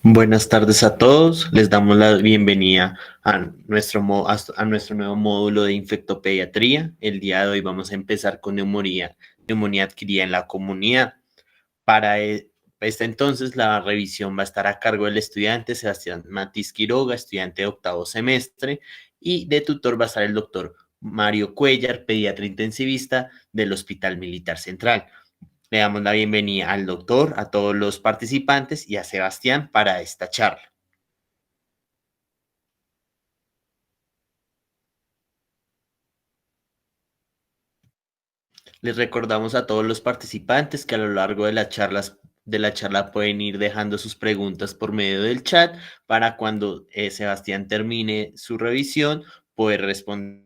Buenas tardes a todos. Les damos la bienvenida a nuestro nuevo módulo de infectopediatría. El día de hoy vamos a empezar con neumonía adquirida en la comunidad. Para este entonces, la revisión va a estar a cargo del estudiante Sebastián Matiz Quiroga, estudiante de octavo semestre, y de tutor va a estar el doctor Mario Cuellar, pediatra intensivista del Hospital Militar Central. Le damos la bienvenida al doctor, a todos los participantes y a Sebastián para esta charla. Les recordamos a todos los participantes que a lo largo de la charla pueden ir dejando sus preguntas por medio del chat para cuando Sebastián termine su revisión poder responder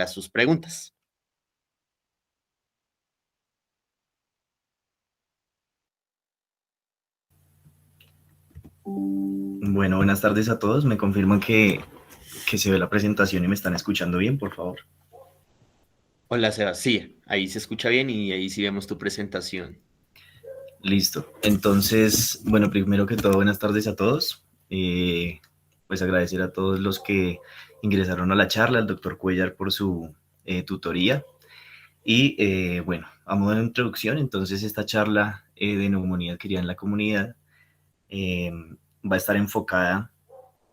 a sus preguntas. Bueno, buenas tardes a todos. Me confirman que se ve la presentación y me están escuchando bien, por favor. Hola Sebastián, sí, ahí se escucha bien y ahí sí vemos tu presentación. Listo. Entonces, bueno, primero que todo, buenas tardes a todos. Pues agradecer a todos los que ingresaron a la charla, al doctor Cuellar por su tutoría. Y bueno, a modo de introducción, entonces esta charla de neumonía adquirida en la comunidad eh, va a estar enfocada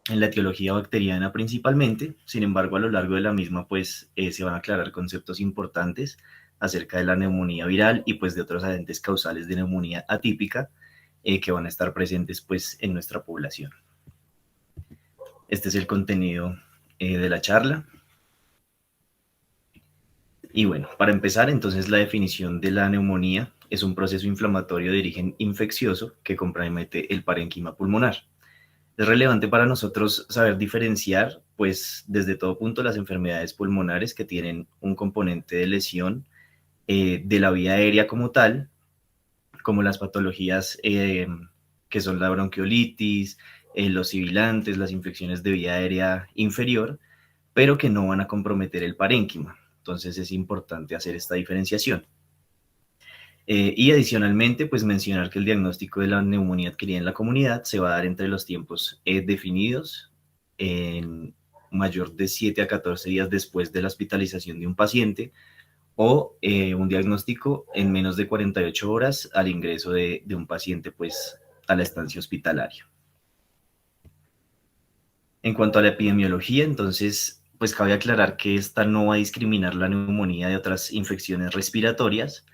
en la etiología bacteriana principalmente. Sin embargo, a lo largo de la misma, pues se van a aclarar conceptos importantes acerca de la neumonía viral y pues de otros agentes causales de neumonía atípica que van a estar presentes pues en nuestra población. Este es el contenido de la charla. Y bueno, para empezar, entonces la definición de la neumonía es un proceso inflamatorio de origen infeccioso que compromete el parénquima pulmonar. Es relevante para nosotros saber diferenciar, pues, desde todo punto las enfermedades pulmonares que tienen un componente de lesión de la vía aérea como tal, como las patologías que son la bronquiolitis, los sibilantes, las infecciones de vía aérea inferior, pero que no van a comprometer el parénquima. Entonces es importante hacer esta diferenciación. Y adicionalmente, pues mencionar que el diagnóstico de la neumonía adquirida en la comunidad se va a dar entre los tiempos definidos en mayor de 7 a 14 días después de la hospitalización de un paciente o un diagnóstico en menos de 48 horas al ingreso de un paciente pues a la estancia hospitalaria. En cuanto a la epidemiología, entonces, pues cabe aclarar que esta no va a discriminar la neumonía de otras infecciones respiratorias,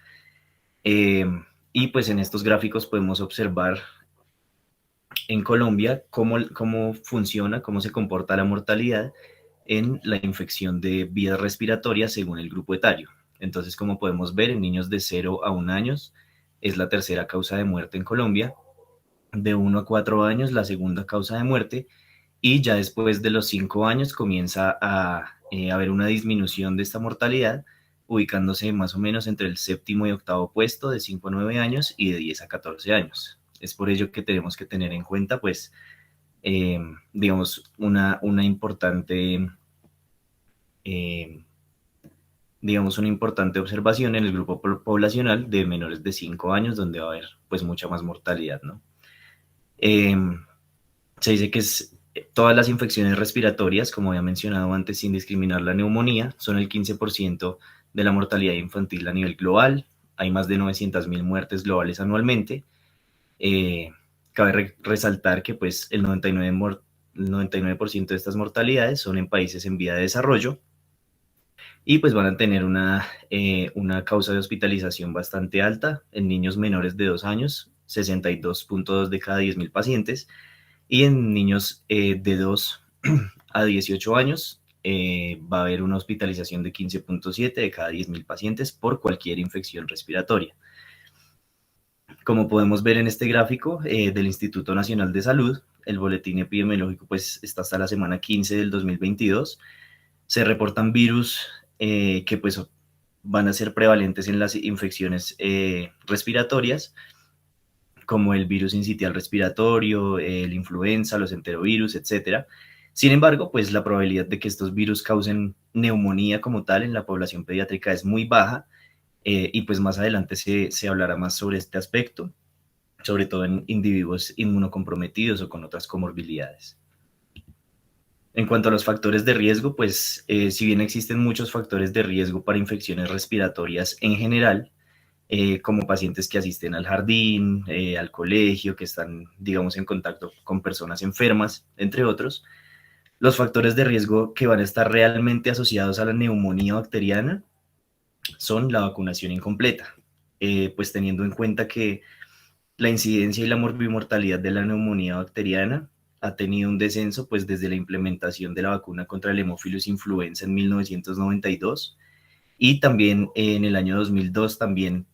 eh, y pues en estos gráficos podemos observar en Colombia cómo funciona, cómo se comporta la mortalidad en la infección de vías respiratorias según el grupo etario. Entonces, como podemos ver, en niños de 0 a 1 años es la tercera causa de muerte en Colombia, de 1 a 4 años la segunda causa de muerte, y ya después de los 5 años comienza a haber una disminución de esta mortalidad, ubicándose más o menos entre el séptimo y octavo puesto de 5 a 9 años y de 10 a 14 años. Es por ello que tenemos que tener en cuenta, pues, digamos, una importante, eh, digamos, una importante observación en el grupo poblacional de menores de 5 años, donde va a haber, pues, mucha más mortalidad, ¿no? Eh, Se dice que todas las infecciones respiratorias, como había mencionado antes, sin discriminar la neumonía, son el 15% de la mortalidad infantil a nivel global. Hay más de 900.000 muertes globales anualmente. Eh, Cabe resaltar que pues, el 99% de estas mortalidades son en países en vía de desarrollo y pues van a tener una causa de hospitalización bastante alta en niños menores de 2 años, 62.2 de cada 10.000 pacientes, y en niños de 2 a 18 años va a haber una hospitalización de 15.7 de cada 10.000 pacientes por cualquier infección respiratoria. Como podemos ver en este gráfico del Instituto Nacional de Salud, el boletín epidemiológico pues está hasta la semana 15 del 2022. Se reportan virus que pues van a ser prevalentes en las infecciones respiratorias, como el virus incitial respiratorio, el influenza, los enterovirus, etcétera. Sin embargo, pues la probabilidad de que estos virus causen neumonía como tal en la población pediátrica es muy baja, y pues más adelante se hablará más sobre este aspecto, sobre todo en individuos inmunocomprometidos o con otras comorbilidades. En cuanto a los factores de riesgo, pues si bien existen muchos factores de riesgo para infecciones respiratorias en general, como pacientes que asisten al jardín, al colegio, que están, digamos, en contacto con personas enfermas, entre otros, los factores de riesgo que van a estar realmente asociados a la neumonía bacteriana son la vacunación incompleta, pues teniendo en cuenta que la incidencia y la morbimortalidad de la neumonía bacteriana ha tenido un descenso pues desde la implementación de la vacuna contra el Haemophilus influenza en 1992 y también en el año 2002 también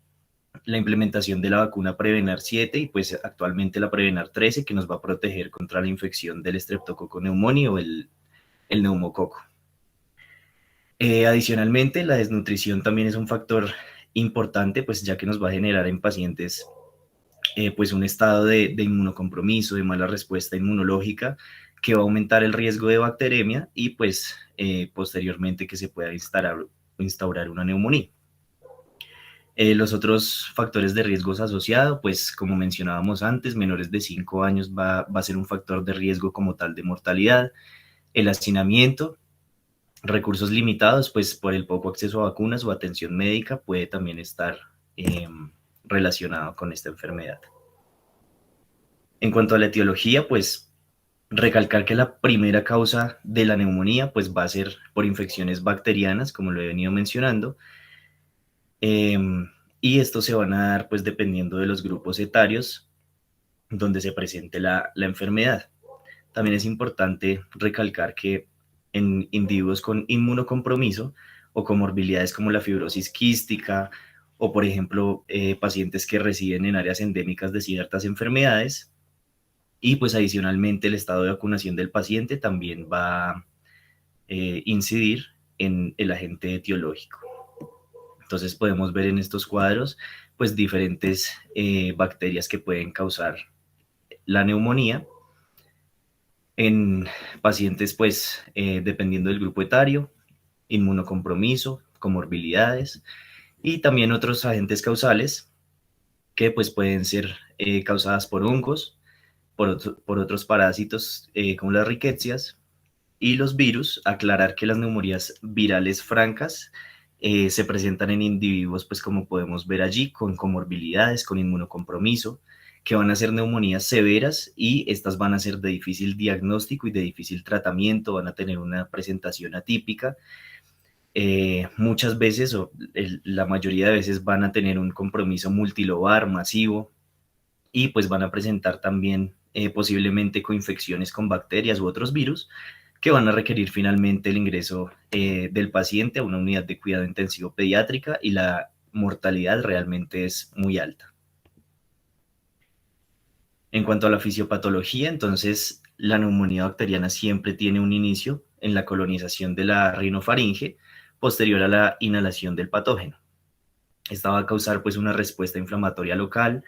la implementación de la vacuna Prevenar 7 y pues actualmente la Prevenar 13 que nos va a proteger contra la infección del Streptococcus pneumoniae o el neumococo. Adicionalmente, la desnutrición también es un factor importante, pues ya que nos va a generar en pacientes pues un estado de inmunocompromiso, de mala respuesta inmunológica, que va a aumentar el riesgo de bacteremia y pues posteriormente que se pueda instaurar una neumonía. Los otros factores de riesgos asociados, pues como mencionábamos antes, menores de 5 años va a ser un factor de riesgo como tal de mortalidad, el hacinamiento, recursos limitados, pues por el poco acceso a vacunas o atención médica puede también estar relacionado con esta enfermedad. En cuanto a la etiología, pues recalcar que la primera causa de la neumonía pues va a ser por infecciones bacterianas, como lo he venido mencionando, y estos se van a dar pues dependiendo de los grupos etarios donde se presente la enfermedad. También es importante recalcar que en individuos con inmunocompromiso o comorbilidades como la fibrosis quística o, por ejemplo, pacientes que residen en áreas endémicas de ciertas enfermedades, y pues adicionalmente el estado de vacunación del paciente también va a incidir en el agente etiológico. Entonces podemos ver en estos cuadros pues diferentes bacterias que pueden causar la neumonía en pacientes pues dependiendo del grupo etario, inmunocompromiso, comorbilidades y también otros agentes causales que pues pueden ser causadas por hongos, por otros parásitos como las riquecias y los virus. Aclarar que las neumonías virales francas se presentan en individuos, pues como podemos ver allí, con comorbilidades, con inmunocompromiso, que van a ser neumonías severas y estas van a ser de difícil diagnóstico y de difícil tratamiento, van a tener una presentación atípica. Muchas veces, o la mayoría de veces, van a tener un compromiso multilobar masivo y pues van a presentar también posiblemente coinfecciones con bacterias u otros virus que van a requerir finalmente el ingreso del paciente a una unidad de cuidado intensivo pediátrica y la mortalidad realmente es muy alta. En cuanto a la fisiopatología, entonces la neumonía bacteriana siempre tiene un inicio en la colonización de la rinofaringe posterior a la inhalación del patógeno. Esta va a causar pues una respuesta inflamatoria local,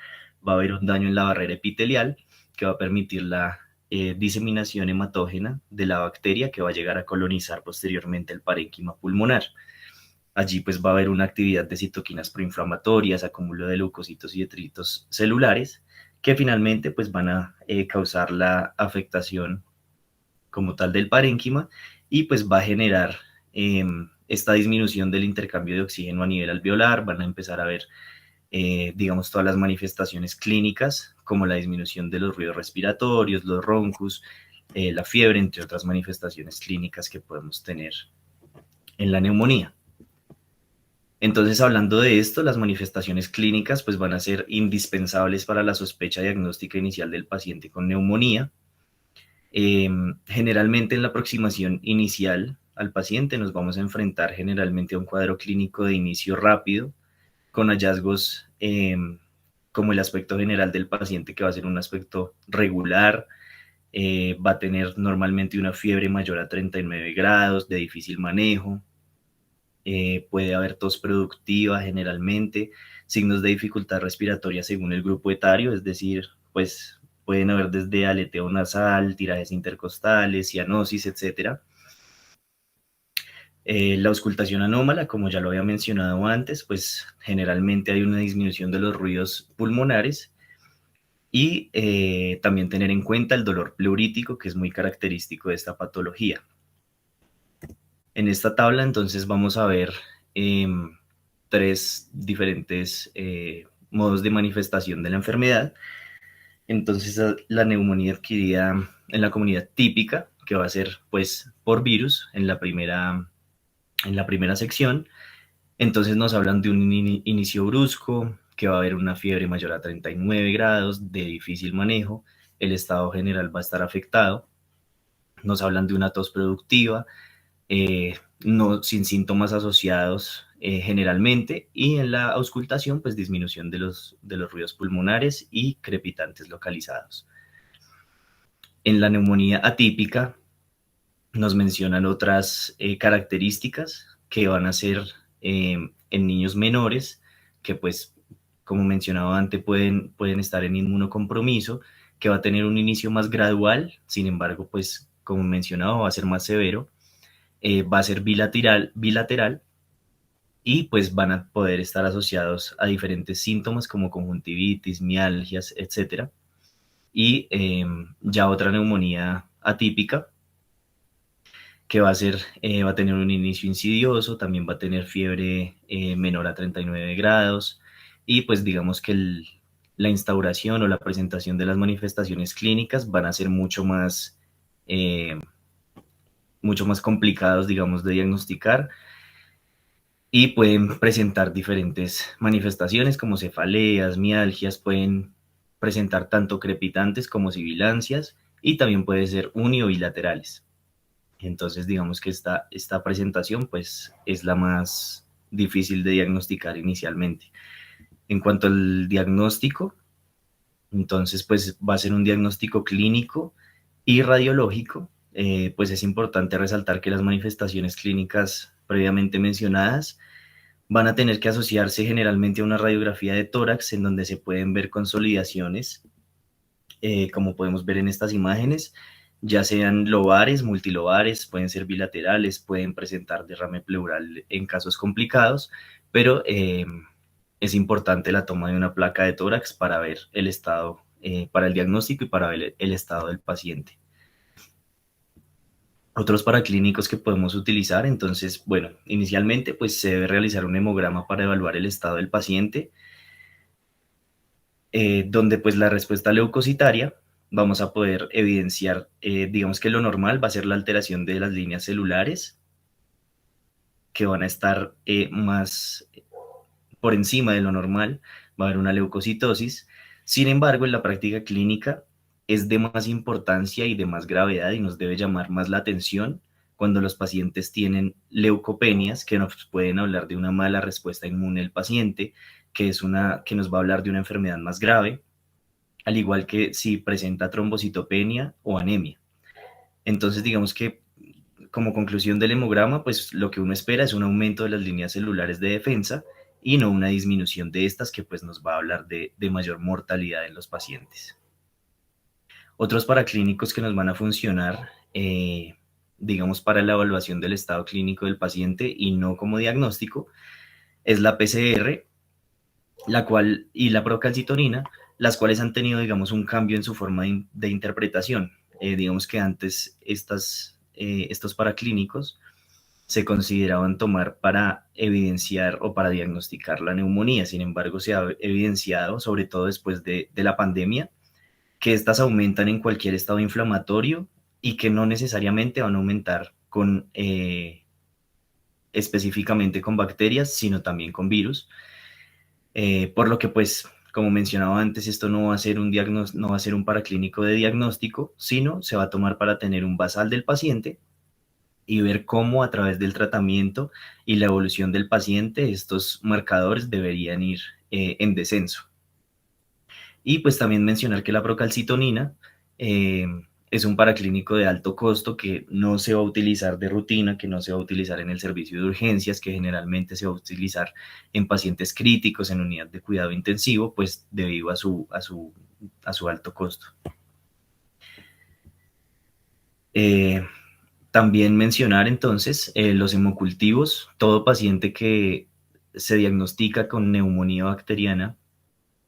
va a haber un daño en la barrera epitelial que va a permitir la diseminación hematógena de la bacteria que va a llegar a colonizar posteriormente el parénquima pulmonar. Allí pues va a haber una actividad de citoquinas proinflamatorias, acúmulo de leucocitos y detritos celulares que finalmente pues van a causar la afectación como tal del parénquima y pues va a generar esta disminución del intercambio de oxígeno a nivel alveolar. Van a empezar a ver digamos, todas las manifestaciones clínicas, como la disminución de los ruidos respiratorios, los roncus, la fiebre, entre otras manifestaciones clínicas que podemos tener en la neumonía. Entonces, hablando de esto, las manifestaciones clínicas pues, van a ser indispensables para la sospecha diagnóstica inicial del paciente con neumonía. Generalmente en la aproximación inicial al paciente nos vamos a enfrentar generalmente a un cuadro clínico de inicio rápido, con hallazgos como el aspecto general del paciente, que va a ser un aspecto regular, va a tener normalmente una fiebre mayor a 39 grados, de difícil manejo, puede haber tos productiva generalmente, signos de dificultad respiratoria según el grupo etario, es decir, pues pueden haber desde aleteo nasal, tirajes intercostales, cianosis, etcétera. La auscultación anómala, como ya lo había mencionado antes, pues generalmente hay una disminución de los ruidos pulmonares y también tener en cuenta el dolor pleurítico, que es muy característico de esta patología. En esta tabla entonces vamos a ver tres diferentes modos de manifestación de la enfermedad. Entonces la neumonía adquirida en la comunidad típica, que va a ser pues por virus en la primera sección. Entonces nos hablan de un inicio brusco, que va a haber una fiebre mayor a 39 grados, de difícil manejo, el estado general va a estar afectado. Nos hablan de una tos productiva, no, sin síntomas asociados generalmente, y en la auscultación, pues disminución de los ruidos pulmonares y crepitantes localizados. En la neumonía atípica nos mencionan otras características que van a ser en niños menores, que pues, como mencionaba antes, pueden estar en inmunocompromiso, que va a tener un inicio más gradual, sin embargo, pues, como mencionaba, va a ser más severo, va a ser bilateral y pues van a poder estar asociados a diferentes síntomas como conjuntivitis, mialgias, etcétera. Y ya otra neumonía atípica que va a tener un inicio insidioso, también va a tener fiebre menor a 39 grados y pues digamos que la instauración o la presentación de las manifestaciones clínicas van a ser mucho más complicados, digamos, de diagnosticar y pueden presentar diferentes manifestaciones como cefaleas, mialgias, pueden presentar tanto crepitantes como sibilancias y también puede ser uni o bilaterales. Entonces, digamos que esta presentación pues es la más difícil de diagnosticar inicialmente. En cuanto al diagnóstico, entonces pues va a ser un diagnóstico clínico y radiológico. Pues es importante resaltar que las manifestaciones clínicas previamente mencionadas van a tener que asociarse generalmente a una radiografía de tórax en donde se pueden ver consolidaciones, como podemos ver en estas imágenes, ya sean lobares, multilobares, pueden ser bilaterales, pueden presentar derrame pleural en casos complicados, pero es importante la toma de una placa de tórax para ver el estado, para el diagnóstico y para ver el estado del paciente. Otros paraclínicos que podemos utilizar, entonces, bueno, inicialmente pues se debe realizar un hemograma para evaluar el estado del paciente, donde pues la respuesta leucocitaria vamos a poder evidenciar, digamos que lo normal va a ser la alteración de las líneas celulares, que van a estar más por encima de lo normal, va a haber una leucocitosis. Sin embargo, en la práctica clínica es de más importancia y de más gravedad y nos debe llamar más la atención cuando los pacientes tienen leucopenias, que nos pueden hablar de una mala respuesta inmune del paciente, que nos va a hablar de una enfermedad más grave, al igual que si presenta trombocitopenia o anemia. Entonces, digamos que como conclusión del hemograma, pues lo que uno espera es un aumento de las líneas celulares de defensa y no una disminución de estas que pues nos va a hablar de mayor mortalidad en los pacientes. Otros paraclínicos que nos van a funcionar, digamos, para la evaluación del estado clínico del paciente y no como diagnóstico, es la PCR, y la procalcitonina, las cuales han tenido, digamos, un cambio en su forma de interpretación. Digamos que antes estos paraclínicos se consideraban tomar para evidenciar o para diagnosticar la neumonía. Sin embargo, se ha evidenciado, sobre todo después de la pandemia, que estas aumentan en cualquier estado inflamatorio y que no necesariamente van a aumentar específicamente con bacterias, sino también con virus. Por lo que, pues, como mencionaba antes, esto no va a ser no va a ser un paraclínico de diagnóstico, sino se va a tomar para tener un basal del paciente y ver cómo a través del tratamiento y la evolución del paciente estos marcadores deberían ir en descenso. Y pues también mencionar que la procalcitonina es un paraclínico de alto costo que no se va a utilizar de rutina, que no se va a utilizar en el servicio de urgencias, que generalmente se va a utilizar en pacientes críticos, en unidad de cuidado intensivo, pues debido a su alto costo. También mencionar entonces los hemocultivos. Todo paciente que se diagnostica con neumonía bacteriana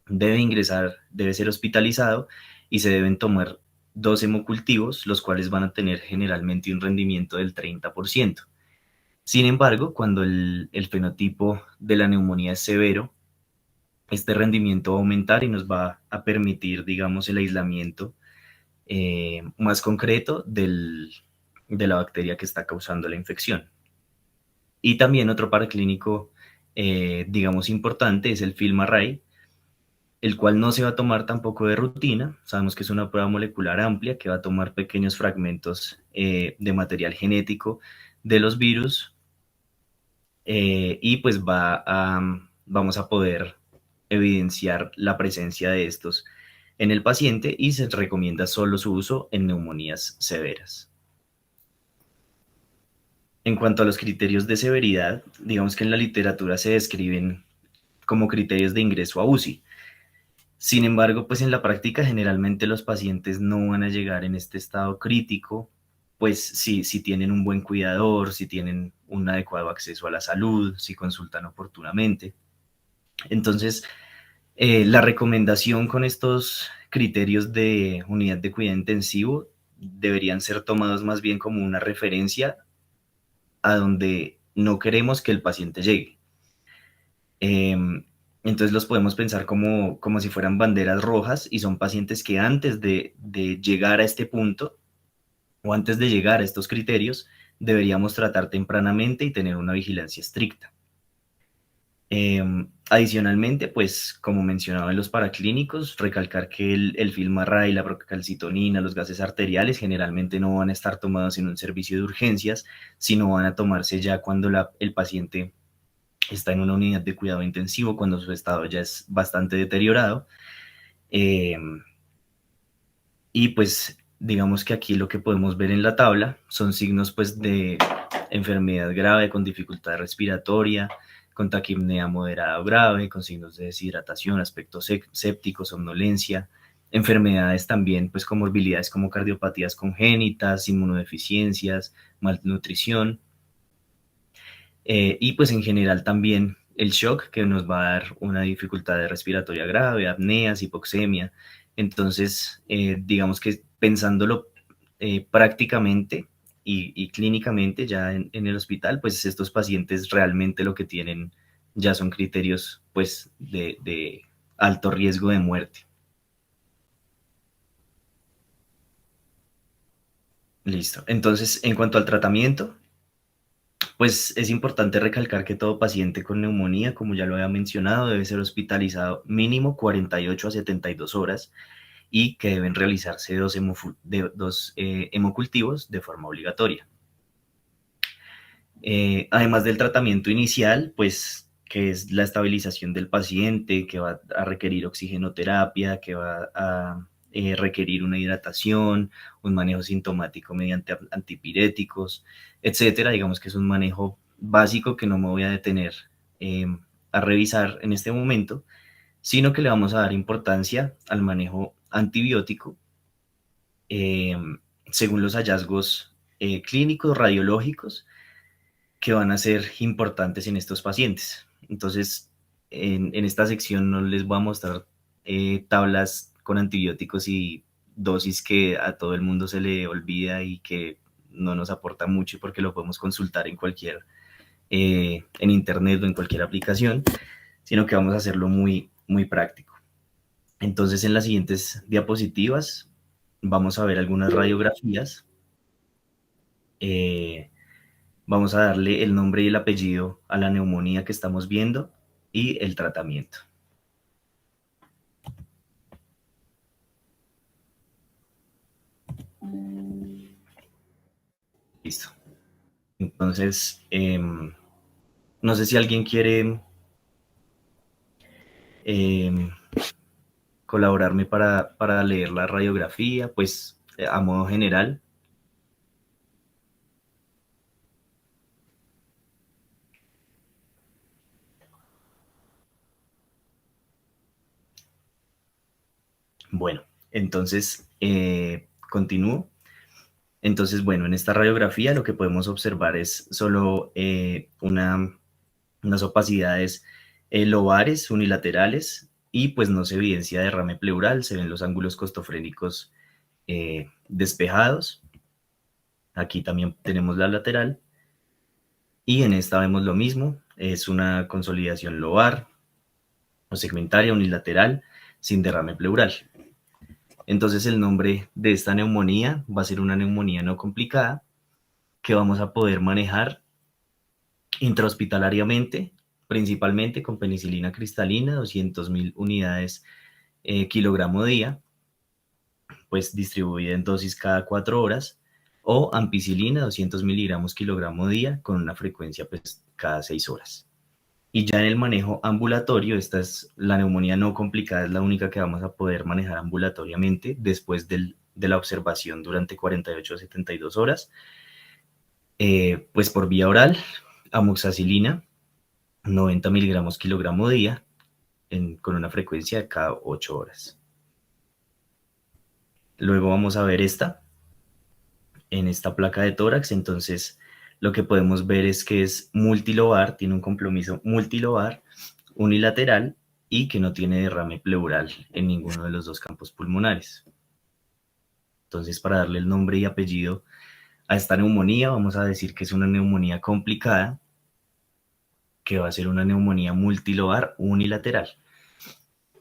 debe ser hospitalizado y se deben tomar 2 hemocultivos, los cuales van a tener generalmente un rendimiento del 30%. Sin embargo, cuando el fenotipo de la neumonía es severo, este rendimiento va a aumentar y nos va a permitir, digamos, el aislamiento más concreto de la bacteria que está causando la infección. Y también otro paraclínico, digamos, importante es el FilmArray, el cual no se va a tomar tampoco de rutina. Sabemos que es una prueba molecular amplia que va a tomar pequeños fragmentos de material genético de los virus y pues vamos a poder evidenciar la presencia de estos en el paciente y se recomienda solo su uso en neumonías severas. En cuanto a los criterios de severidad, digamos que en la literatura se describen como criterios de ingreso a UCI. Sin embargo, pues en la práctica generalmente los pacientes no van a llegar en este estado crítico, pues si tienen un buen cuidador, si tienen un adecuado acceso a la salud, si consultan oportunamente. Entonces, la recomendación con estos criterios de unidad de cuidado intensivo deberían ser tomados más bien como una referencia a donde no queremos que el paciente llegue. Entonces los podemos pensar como si fueran banderas rojas y son pacientes que antes de llegar a este punto o antes de llegar a estos criterios deberíamos tratar tempranamente y tener una vigilancia estricta. Adicionalmente, pues como mencionaba en los paraclínicos, recalcar que el FilmArray, la procalcitonina, los gases arteriales generalmente no van a estar tomados en un servicio de urgencias, sino van a tomarse ya cuando el paciente está en una unidad de cuidado intensivo, cuando su estado ya es bastante deteriorado. Y pues digamos que aquí lo que podemos ver en la tabla son signos pues de enfermedad grave con dificultad respiratoria, con taquipnea moderada o grave, con signos de deshidratación, aspecto séptico, somnolencia, enfermedades también, pues comorbilidades como cardiopatías congénitas, inmunodeficiencias, malnutrición, y pues en general también el shock que nos va a dar una dificultad respiratoria grave, apneas, hipoxemia. Entonces, digamos que pensándolo prácticamente y clínicamente ya en el hospital, pues estos pacientes realmente lo que tienen ya son criterios pues de alto riesgo de muerte. Listo. Entonces, en cuanto al tratamiento, pues es importante recalcar que todo paciente con neumonía, como ya lo había mencionado, debe ser hospitalizado mínimo 48 a 72 horas y que deben realizarse dos hemocultivos de forma obligatoria. Además del tratamiento inicial, pues que es la estabilización del paciente, que va a requerir oxigenoterapia, que va a requerir una hidratación, un manejo sintomático mediante antipiréticos, etcétera. Digamos que es un manejo básico que no me voy a detener a revisar en este momento, sino que le vamos a dar importancia al manejo antibiótico según los hallazgos clínicos, radiológicos, que van a ser importantes en estos pacientes. Entonces, en esta sección no les voy a mostrar tablas con antibióticos y dosis que a todo el mundo se le olvida y que no nos aporta mucho porque lo podemos consultar en internet o en cualquier aplicación, sino que vamos a hacerlo muy, muy práctico. Entonces, en las siguientes diapositivas vamos a ver algunas radiografías. Vamos a darle el nombre y el apellido a la neumonía que estamos viendo y el tratamiento. Listo. Entonces, no sé si alguien quiere colaborarme para leer la radiografía, pues a modo general. Bueno, entonces continúo. Entonces, bueno, en esta radiografía lo que podemos observar es solo unas opacidades lobares unilaterales y pues no se evidencia derrame pleural, se ven los ángulos costofrénicos despejados. Aquí también tenemos la lateral y en esta vemos lo mismo, es una consolidación lobar o segmentaria unilateral sin derrame pleural. Entonces el nombre de esta neumonía va a ser una neumonía no complicada que vamos a poder manejar intrahospitalariamente, principalmente con penicilina cristalina, 200.000 unidades kilogramo día, pues distribuida en dosis cada 4 horas, o ampicilina, 200 miligramos kilogramo día, con una frecuencia pues cada 6 horas. Y ya en el manejo ambulatorio, esta es la neumonía no complicada, es la única que vamos a poder manejar ambulatoriamente después de la observación durante 48 a 72 horas, pues por vía oral, amoxicilina, 90 miligramos kilogramo día, con una frecuencia de cada 8 horas. Luego vamos a ver en esta placa de tórax, entonces lo que podemos ver es que es multilobar, tiene un compromiso multilobar, unilateral y que no tiene derrame pleural en ninguno de los dos campos pulmonares. Entonces, para darle el nombre y apellido a esta neumonía, vamos a decir que es una neumonía complicada, que va a ser una neumonía multilobar unilateral.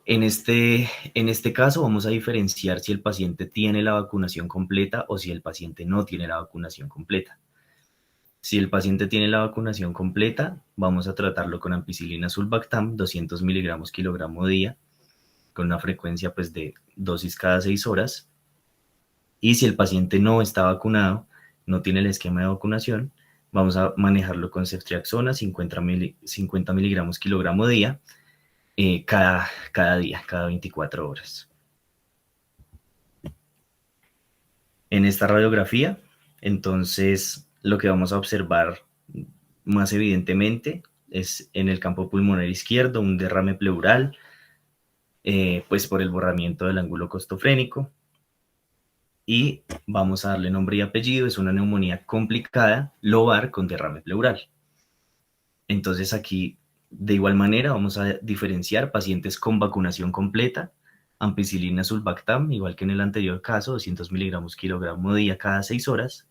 En este caso vamos a diferenciar si el paciente tiene la vacunación completa o si el paciente no tiene la vacunación completa. Si el paciente tiene la vacunación completa, vamos a tratarlo con ampicilina sulbactam, 200 miligramos kilogramo día, con una frecuencia pues de dosis cada 6 horas. Y si el paciente no está vacunado, no tiene el esquema de vacunación, vamos a manejarlo con ceftriaxona, 50 miligramos kilogramo día, cada día, cada 24 horas. En esta radiografía, entonces, lo que vamos a observar más evidentemente es en el campo pulmonar izquierdo un derrame pleural, pues por el borramiento del ángulo costofrénico. Y vamos a darle nombre y apellido, es una neumonía complicada, lobar con derrame pleural. Entonces aquí, de igual manera, vamos a diferenciar pacientes con vacunación completa, ampicilina sulbactam, igual que en el anterior caso, 200 miligramos kilogramo día cada 6 horas.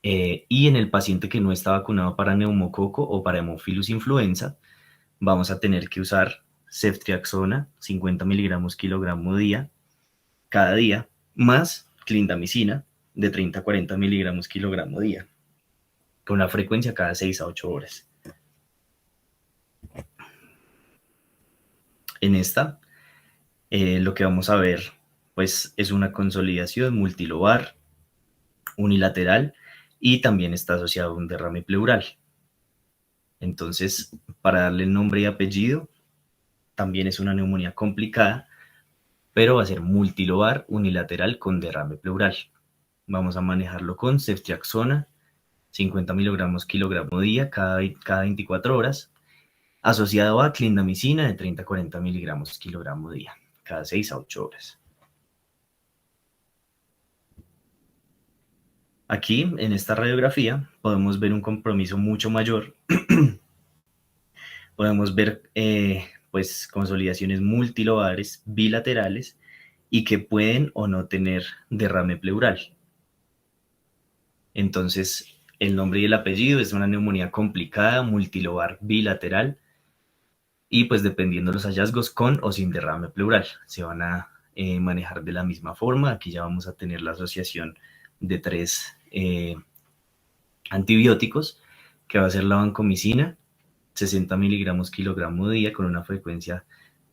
Y en el paciente que no está vacunado para neumococo o para Haemophilus influenza, vamos a tener que usar ceftriaxona, 50 miligramos kilogramo día, cada día, más clindamicina, de 30 a 40 miligramos kilogramo día, con una frecuencia cada 6 a 8 horas. En esta, lo que vamos a ver, pues, es una consolidación multilobar, unilateral, y también está asociado a un derrame pleural. Entonces, para darle el nombre y apellido, también es una neumonía complicada, pero va a ser multilobar unilateral con derrame pleural. Vamos a manejarlo con ceftriaxona, 50 miligramos kilogramo día cada 24 horas, asociado a clindamicina de 30 a 40 miligramos kilogramo día, cada 6 a 8 horas. Aquí, en esta radiografía, podemos ver un compromiso mucho mayor. Podemos ver pues consolidaciones multilobares bilaterales y que pueden o no tener derrame pleural. Entonces, el nombre y el apellido es una neumonía complicada, multilobar bilateral, y pues dependiendo de los hallazgos, con o sin derrame pleural, se van a manejar de la misma forma. Aquí ya vamos a tener la asociación de 3 antibióticos, que va a ser la vancomicina, 60 miligramos kilogramo día con una frecuencia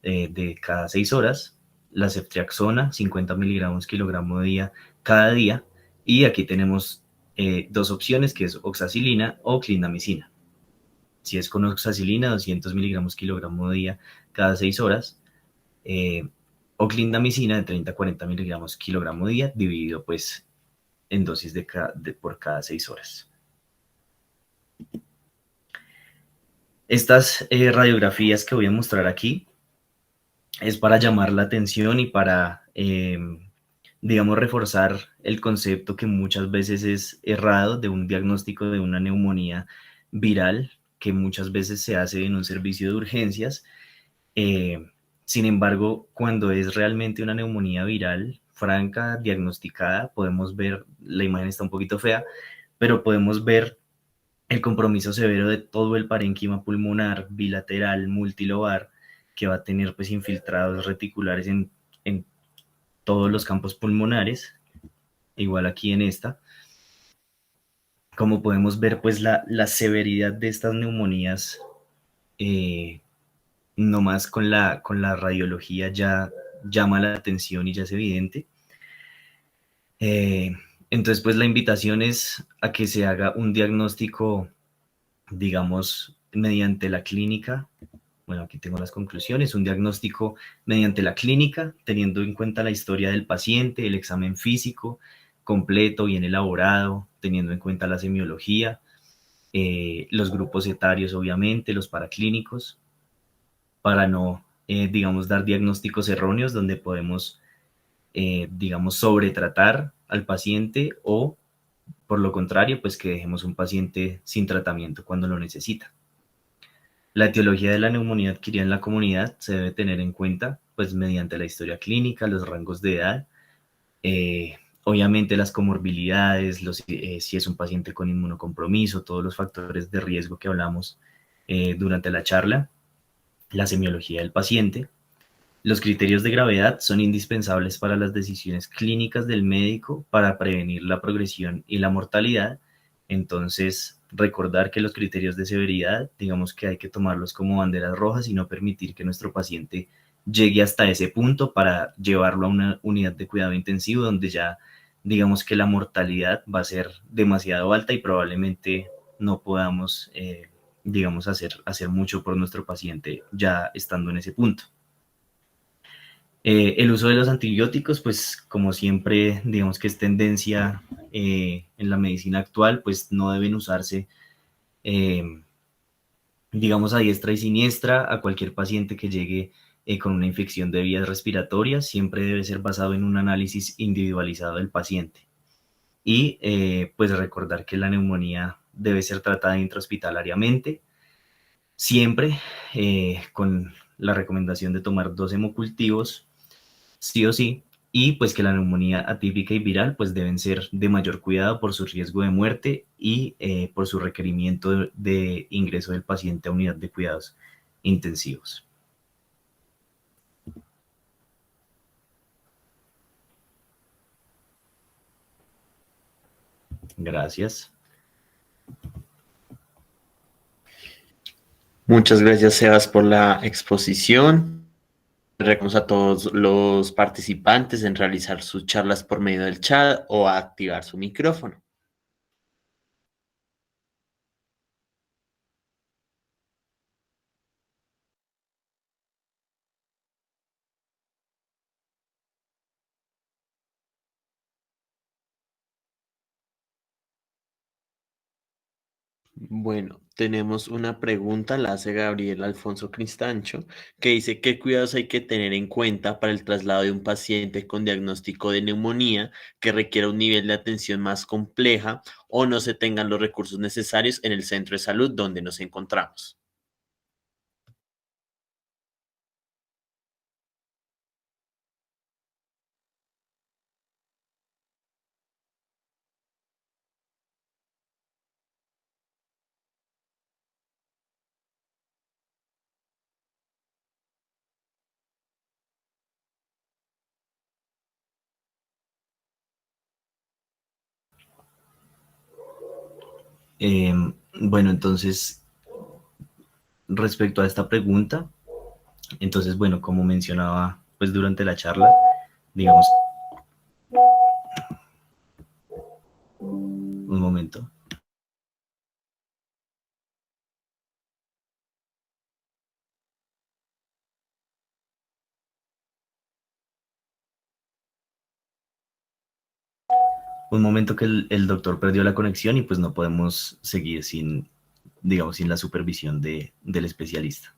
de cada 6 horas, la ceftriaxona, 50 miligramos kilogramo día cada día, y aquí tenemos 2 opciones, que es oxacilina o clindamicina. Si es con oxacilina, 200 miligramos kilogramo día cada 6 horas, o clindamicina de 30 a 40 miligramos kilogramo día, dividido pues en dosis por cada 6 horas. Estas radiografías que voy a mostrar aquí es para llamar la atención y para, digamos, reforzar el concepto que muchas veces es errado de un diagnóstico de una neumonía viral, que muchas veces se hace en un servicio de urgencias Eh, Sin embargo, cuando es realmente una neumonía viral franca, diagnosticada, podemos ver, la imagen está un poquito fea, pero podemos ver el compromiso severo de todo el parénquima pulmonar bilateral multilobar que va a tener pues infiltrados reticulares en todos los campos pulmonares, igual aquí en esta. Como podemos ver, pues la severidad de estas neumonías, eh, nomás con la radiología ya llama la atención y ya es evidente. Eh, entonces, pues la invitación es a que se haga un diagnóstico, digamos, mediante la clínica. Bueno, aquí tengo las conclusiones. Un diagnóstico mediante la clínica, teniendo en cuenta la historia del paciente, el examen físico completo, bien elaborado, teniendo en cuenta la semiología, los grupos etarios, obviamente, los paraclínicos, para no, digamos, dar diagnósticos erróneos donde podemos, digamos, sobretratar al paciente o, por lo contrario, pues que dejemos un paciente sin tratamiento cuando lo necesita. La etiología de la neumonía adquirida en la comunidad se debe tener en cuenta, pues mediante la historia clínica, los rangos de edad, obviamente las comorbilidades, si es un paciente con inmunocompromiso, todos los factores de riesgo que hablamos durante la charla, la semiología del paciente. Los criterios de gravedad son indispensables para las decisiones clínicas del médico para prevenir la progresión y la mortalidad. Entonces, recordar que los criterios de severidad, digamos que hay que tomarlos como banderas rojas y no permitir que nuestro paciente llegue hasta ese punto para llevarlo a una unidad de cuidado intensivo donde ya digamos que la mortalidad va a ser demasiado alta y probablemente no podamos, digamos, hacer mucho por nuestro paciente ya estando en ese punto. El uso de los antibióticos, pues como siempre, digamos que es tendencia en la medicina actual, pues no deben usarse, eh, digamos, a diestra y siniestra a cualquier paciente que llegue con una infección de vías respiratorias. Siempre debe ser basado en un análisis individualizado del paciente. Y pues recordar que la neumonía debe ser tratada intrahospitalariamente, siempre con la recomendación de tomar 2 hemocultivos sí o sí, y pues que la neumonía atípica y viral pues deben ser de mayor cuidado por su riesgo de muerte y por su requerimiento de ingreso del paciente a unidad de cuidados intensivos. Gracias. Muchas gracias, Sebas, por la exposición. Recomendamos a todos los participantes en realizar sus charlas por medio del chat o a activar su micrófono. Bueno, tenemos una pregunta, la hace Gabriel Alfonso Cristancho, que dice: ¿qué cuidados hay que tener en cuenta para el traslado de un paciente con diagnóstico de neumonía que requiera un nivel de atención más compleja o no se tengan los recursos necesarios en el centro de salud donde nos encontramos? Eh, bueno, entonces, respecto a esta pregunta, entonces, bueno, como mencionaba pues durante la charla, digamos, un momento. Un momento que el doctor perdió la conexión y pues no podemos seguir sin, digamos, sin la supervisión del especialista.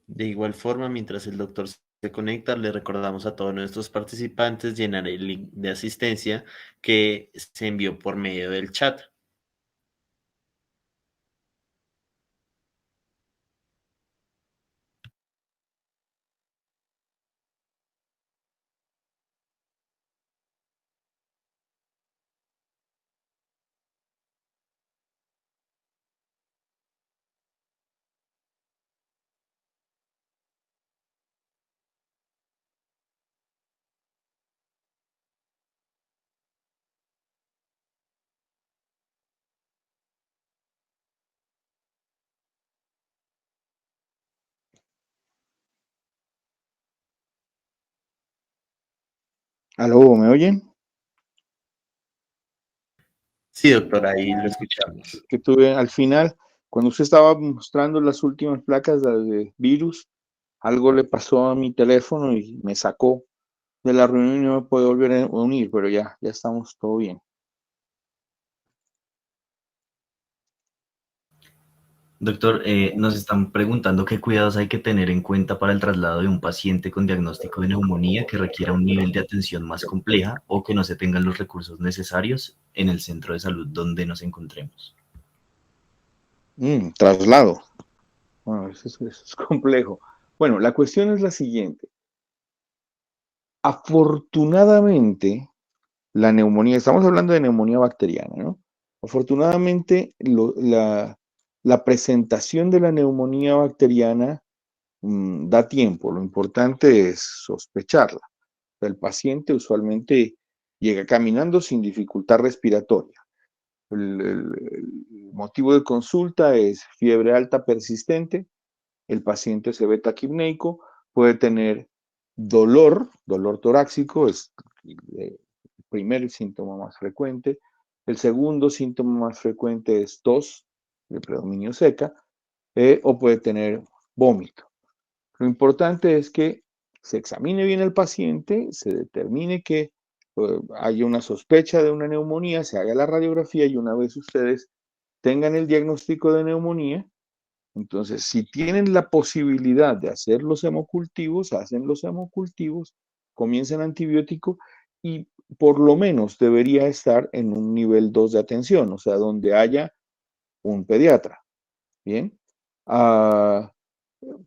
De igual forma, mientras el doctor se conecta, le recordamos a todos nuestros participantes llenar el link de asistencia que se envió por medio del chat. Aló, ¿me oyen? Sí, doctor, ahí lo escuchamos. Que tuve al final, cuando usted estaba mostrando las últimas placas de virus, algo le pasó a mi teléfono y me sacó de la reunión y no me puedo volver a unir, pero ya estamos todo bien. Doctor, nos están preguntando qué cuidados hay que tener en cuenta para el traslado de un paciente con diagnóstico de neumonía que requiera un nivel de atención más compleja o que no se tengan los recursos necesarios en el centro de salud donde nos encontremos. Traslado. Bueno, eso es complejo. Bueno, la cuestión es la siguiente. Afortunadamente, la neumonía, estamos hablando de neumonía bacteriana, ¿no? Afortunadamente, la presentación de la neumonía bacteriana da tiempo. Lo importante es sospecharla. El paciente usualmente llega caminando sin dificultad respiratoria. El motivo de consulta es fiebre alta persistente, el paciente se ve taquipneico, puede tener dolor torácico, es el primer síntoma más frecuente. El segundo síntoma más frecuente es tos, de predominio seca, o puede tener vómito. Lo importante es que se examine bien el paciente, se determine que haya una sospecha de una neumonía, se haga la radiografía y una vez ustedes tengan el diagnóstico de neumonía, entonces si tienen la posibilidad de hacer los hemocultivos, hacen los hemocultivos, comienzan antibiótico y por lo menos debería estar en un nivel 2 de atención, o sea, donde haya un pediatra. Bien. Ah,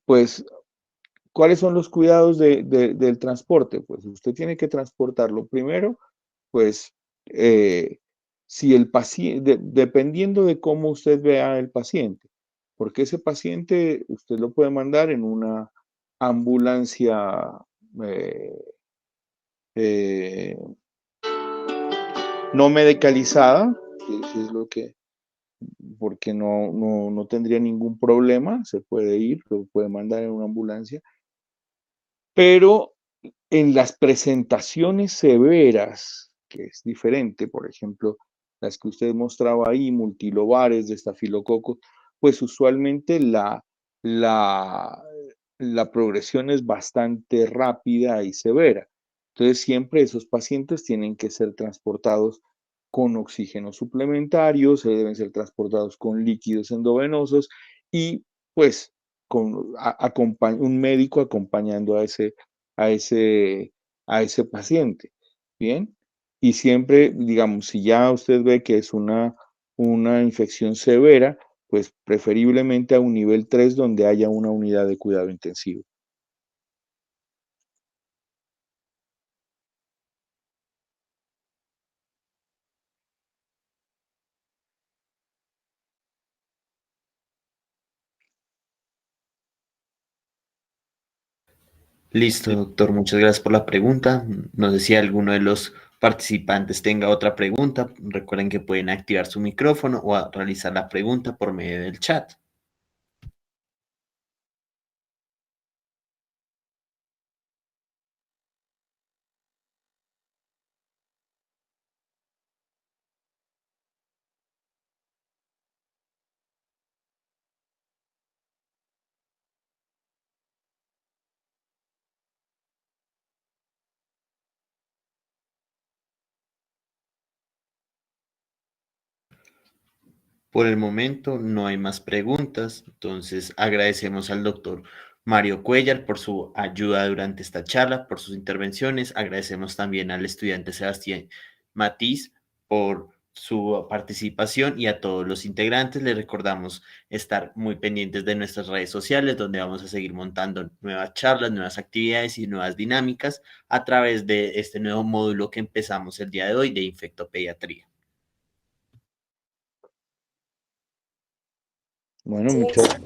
pues ¿cuáles son los cuidados del transporte? Pues usted tiene que transportarlo primero, pues si el paciente, dependiendo de cómo usted vea el paciente, porque ese paciente usted lo puede mandar en una ambulancia eh, eh, no medicalizada, que es lo que, porque no tendría ningún problema, se puede ir, lo puede mandar en una ambulancia, pero en las presentaciones severas, que es diferente, por ejemplo, las que usted mostraba ahí, multilobares de estafilococos, pues usualmente la, la progresión es bastante rápida y severa. Entonces, siempre esos pacientes tienen que ser transportados con oxígeno suplementario, se deben ser transportados con líquidos endovenosos y pues con un médico acompañando a ese, a ese paciente. Bien. Y siempre, digamos, si ya usted ve que es una infección severa, pues preferiblemente a un nivel 3 donde haya una unidad de cuidado intensivo. Listo, doctor, muchas gracias por la pregunta. No sé si alguno de los participantes tenga otra pregunta. Recuerden que pueden activar su micrófono o realizar la pregunta por medio del chat. Por el momento no hay más preguntas, entonces agradecemos al doctor Mario Cuellar por su ayuda durante esta charla, por sus intervenciones. Agradecemos también al estudiante Sebastián Matiz por su participación y a todos los integrantes. Les recordamos estar muy pendientes de nuestras redes sociales, donde vamos a seguir montando nuevas charlas, nuevas actividades y nuevas dinámicas a través de este nuevo módulo que empezamos el día de hoy de infectopediatría. Bueno, muchas